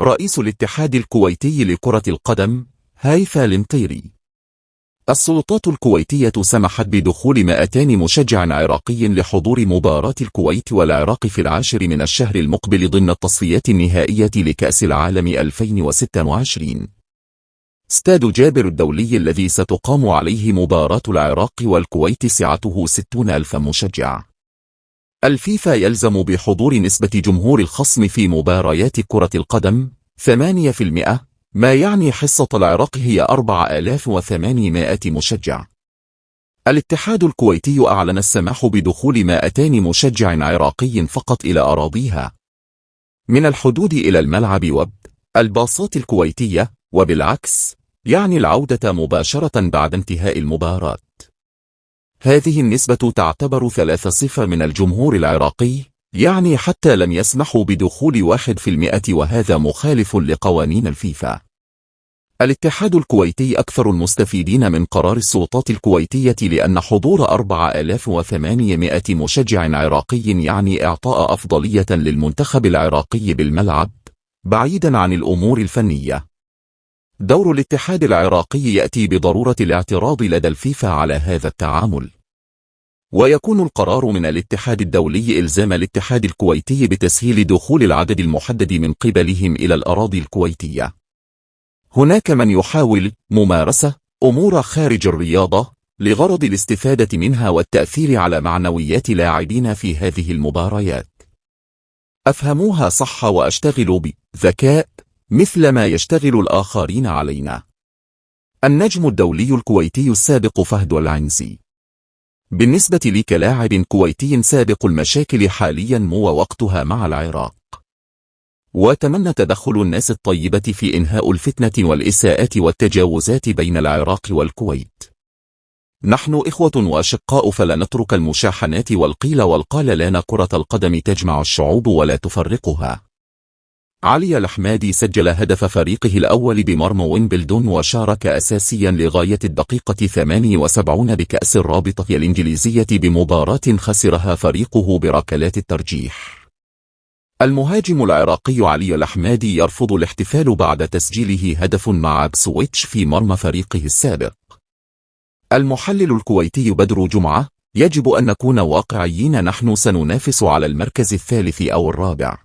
رئيس الاتحاد الكويتي لكرة القدم هيثم المطيري. السلطات الكويتية سمحت بدخول 200 مشجع عراقي لحضور مباراة الكويت والعراق في 10 من الشهر المقبل ضمن التصفيات النهائية لكأس العالم 2026. استاد جابر الدولي الذي ستقام عليه مباراة العراق والكويت سعته 60,000 مشجع. الفيفا يلزم بحضور نسبة جمهور الخصم في مباريات كرة القدم 8%، ما يعني حصة العراق هي 4800 مشجع. الاتحاد الكويتي أعلن السماح بدخول 200 مشجع عراقي فقط إلى أراضيها، من الحدود إلى الملعب الباصات الكويتية، وبالعكس يعني العودة مباشرة بعد انتهاء المباراة. هذه النسبة تعتبر 3% من الجمهور العراقي، يعني حتى لم يسمحوا بدخول 1%، وهذا مخالف لقوانين الفيفا. الاتحاد الكويتي أكثر المستفيدين من قرار السلطات الكويتية، لأن حضور 4800 مشجع عراقي يعني إعطاء أفضلية للمنتخب العراقي بالملعب، بعيدا عن الأمور الفنية. دور الاتحاد العراقي يأتي بضرورة الاعتراض لدى الفيفا على هذا التعامل، ويكون القرار من الاتحاد الدولي إلزام الاتحاد الكويتي بتسهيل دخول العدد المحدد من قبلهم إلى الأراضي الكويتية. هناك من يحاول ممارسة أمور خارج الرياضة لغرض الاستفادة منها والتأثير على معنويات لاعبين في هذه المباريات. أفهموها صح وأشتغل بذكاء مثل ما يشتغل الآخرين علينا. النجم الدولي الكويتي السابق فهد العنزي. بالنسبة لي كلاعب كويتي سابق المشاكل حاليا مو وقتها مع العراق، وأتمنى تدخل الناس الطيبة في إنهاء الفتنة والإساءات والتجاوزات بين العراق والكويت. نحن إخوة وأشقاء، فلا نترك المشاحنات والقيل والقال لنا. كرة القدم تجمع الشعوب ولا تفرقها. علي الأحمدي سجل هدف فريقه الأول بمرمى ويمبلدون، وشارك أساسيا لغاية الدقيقة 78 بكأس الرابطة الإنجليزية بمباراة خسرها فريقه بركلات الترجيح. المهاجم العراقي علي الأحمدي يرفض الاحتفال بعد تسجيله هدف مع بسويتش في مرمى فريقه السابق. المحلل الكويتي بدر جمعة: يجب أن نكون واقعيين، نحن سننافس على المركز الثالث أو الرابع،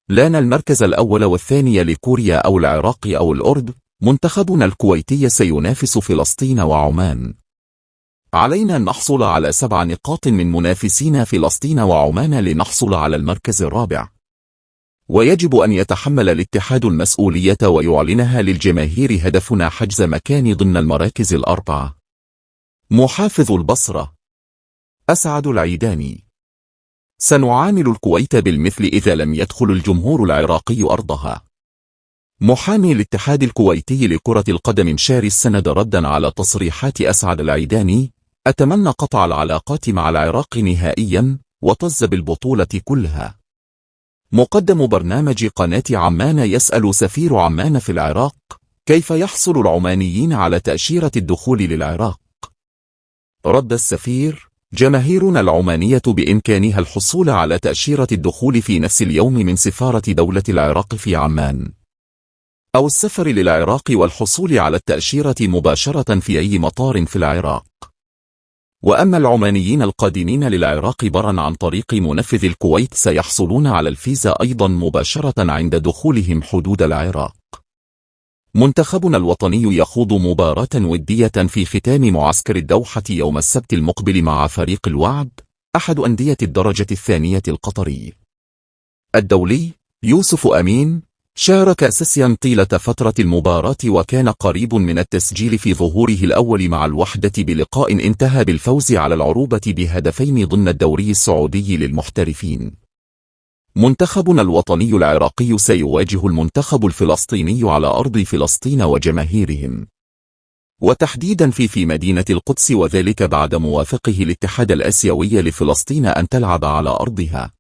لنا المركز الأول والثاني لكوريا أو العراق أو الأردن. منتخبنا الكويتي سينافس فلسطين وعمان. علينا أن نحصل على 7 نقاط من منافسينا فلسطين وعمان لنحصل على المركز الرابع، ويجب أن يتحمل الاتحاد المسؤولية ويعلنها للجماهير. هدفنا حجز مكان ضمن المراكز الأربعة. محافظ البصرة أسعد العيداني: سنعامل الكويت بالمثل إذا لم يدخل الجمهور العراقي أرضها. محامي الاتحاد الكويتي لكرة القدم مشاري السند ردا على تصريحات أسعد العيداني: أتمنى قطع العلاقات مع العراق نهائيا وطز بالبطولة كلها. مقدم برنامج قناة عمان يسأل سفير عمان في العراق: كيف يحصل العمانيين على تأشيرة الدخول للعراق؟ رد السفير: جماهيرنا العمانية بإمكانها الحصول على تأشيرة الدخول في نفس اليوم من سفارة دولة العراق في عمان، أو السفر للعراق والحصول على التأشيرة مباشرة في أي مطار في العراق. وأما العمانيين القادمين للعراق برا عن طريق منفذ الكويت سيحصلون على الفيزا أيضا مباشرة عند دخولهم حدود العراق. منتخبنا الوطني يخوض مباراة ودية في ختام معسكر الدوحة يوم السبت المقبل مع فريق الوعد، أحد أندية الدرجة الثانية القطري. الدولي يوسف أمين شارك أساسيا طيلة فترة المباراة، وكان قريب من التسجيل في ظهوره الأول مع الوحدة بلقاء انتهى بالفوز على العروبة بهدفين ضمن الدوري السعودي للمحترفين. منتخبنا الوطني العراقي سيواجه المنتخب الفلسطيني على أرض فلسطين وجماهيرهم، وتحديدا في مدينة القدس، وذلك بعد موافقه الاتحاد الآسيوي لفلسطين أن تلعب على أرضها.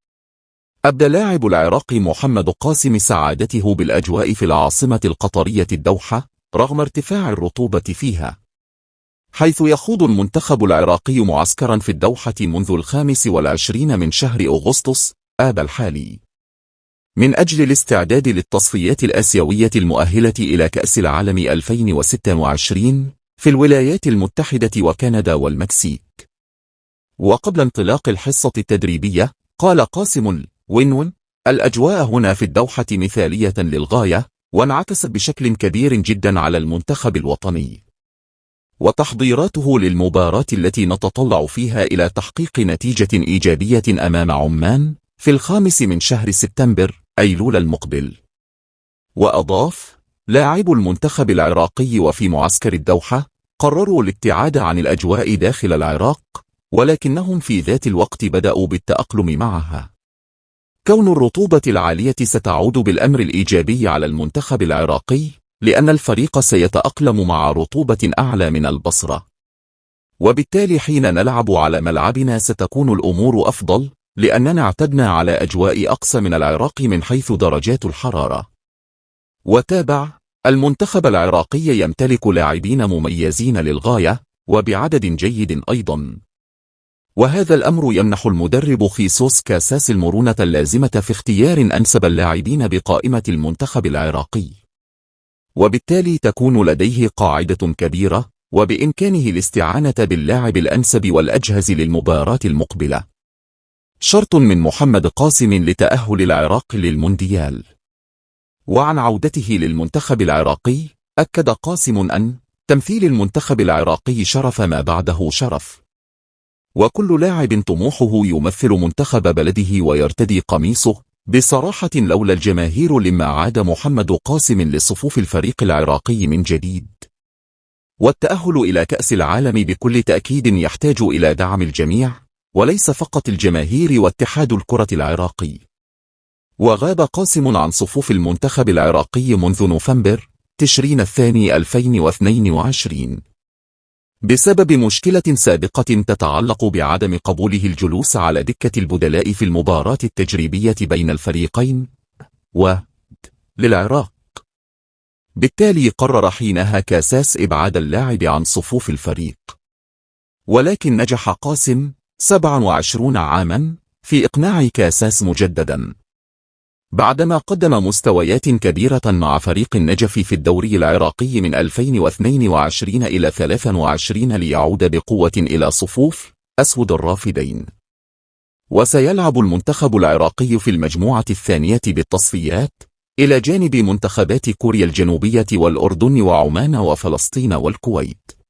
أبدى لاعب العراق محمد قاسم سعادته بالأجواء في العاصمة القطرية الدوحة رغم ارتفاع الرطوبة فيها، حيث يخوض المنتخب العراقي معسكرا في الدوحة منذ 25 من شهر أغسطس آب الحالي. من أجل الاستعداد للتصفيات الآسيوية المؤهلة إلى كأس العالم 2026 في الولايات المتحدة وكندا والمكسيك. وقبل انطلاق الحصة التدريبية، قال قاسم وينون: الأجواء هنا في الدوحة مثالية للغاية، وانعكست بشكل كبير جدا على المنتخب الوطني، وتحضيراته للمباراة التي نتطلع فيها إلى تحقيق نتيجة إيجابية أمام عمان في 5 شهر سبتمبر أيلول المقبل. وأضاف: لاعبو المنتخب العراقي وفي معسكر الدوحة قرروا الابتعاد عن الأجواء داخل العراق، ولكنهم في ذات الوقت بدأوا بالتأقلم معها. كون الرطوبة العالية ستعود بالأمر الإيجابي على المنتخب العراقي، لأن الفريق سيتأقلم مع رطوبة أعلى من البصرة، وبالتالي حين نلعب على ملعبنا ستكون الأمور أفضل، لأننا اعتدنا على أجواء أقصى من العراق من حيث درجات الحرارة. وتابع: المنتخب العراقي يمتلك لاعبين مميزين للغاية وبعدد جيد أيضا، وهذا الأمر يمنح المدرب خيسوس كاساس المرونة اللازمة في اختيار أنسب اللاعبين بقائمة المنتخب العراقي، وبالتالي تكون لديه قاعدة كبيرة وبإمكانه الاستعانة باللاعب الأنسب والأجهز للمباراة المقبلة. شرط من محمد قاسم لتأهل العراق للمونديال. وعن عودته للمنتخب العراقي، أكد قاسم أن تمثيل المنتخب العراقي شرف ما بعده شرف، وكل لاعب طموحه يمثل منتخب بلده ويرتدي قميصه. بصراحة لولا الجماهير لما عاد محمد قاسم لصفوف الفريق العراقي من جديد. والتأهل إلى كأس العالم بكل تأكيد يحتاج إلى دعم الجميع، وليس فقط الجماهير واتحاد الكرة العراقي. وغاب قاسم عن صفوف المنتخب العراقي منذ نوفمبر تشرين الثاني 2022 بسبب مشكلة سابقة تتعلق بعدم قبوله الجلوس على دكة البدلاء في المباراة التجريبية بين الفريقين للعراق. بالتالي قرر حينها كاساس إبعاد اللاعب عن صفوف الفريق، ولكن نجح قاسم 27 عاما في إقناع كاساس مجددا بعدما قدم مستويات كبيرة مع فريق النجف في الدوري العراقي من 2022 إلى 23 ليعود بقوة إلى صفوف أسود الرافدين. وسيلعب المنتخب العراقي في المجموعة الثانية بالتصفيات إلى جانب منتخبات كوريا الجنوبية والأردن وعمان وفلسطين والكويت.